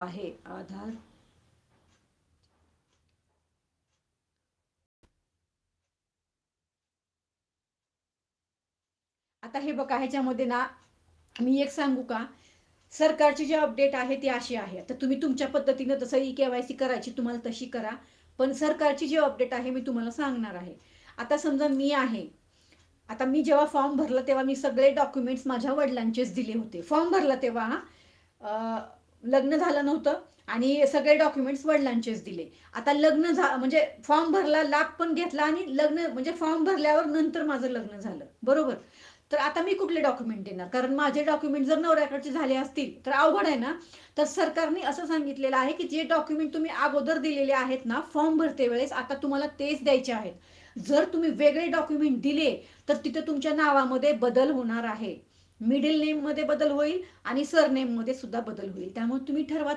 आहे आधार. आता हे बघा, ह्याच्यामध्ये ना मी एक सांगू का, सरकारची जी अपडेट आहे ती अशी आहे. तर तुम्ही तुमच्या पद्धतीनं जसं ई-के-वाय-सी करायची तुम्हाला तशी करा. पण सरकारची जी अपडेट आहे मी तुम्हाला सांगणार आहे. आता समजा मी आहे, आता मी जेव्हा फॉर्म भरला तेव्हा मी सगळे डॉक्युमेंट्स माझ्या वडिलांचेच दिले होते. फॉर्म भरला तेव्हा लग्न झालं नव्हतं आणि सगळे डॉक्युमेंट्स वडिलांचेच दिले. आता लग्न म्हणजे फॉर्म भरला, लाभ पण घेतला आणि लग्न म्हणजे फॉर्म भरल्यावर नंतर माझं लग्न झालं, बरोबर. तर आता मी कुठले डॉक्युमेंट देणार, कारण माझे डॉक्युमेंट जर नवऱ्याकडचे झाले असतील तर अवघड आहे ना. तर सरकारने असं सांगितलेलं आहे की जे डॉक्युमेंट तुम्ही अगोदर दिलेले आहेत ना फॉर्म भरते वेळेस, आता तुम्हाला तेच द्यायचे आहेत. जर तुम्ही वेगळे डॉक्युमेंट दिले तर तिथे तुमच्या नावामध्ये बदल होणार आहे. मिडल नेम मध्ये बदल होईल आणि सरनेम मध्ये सुद्धा बदल होईल. त्यामुळे तुम्ही ठरवा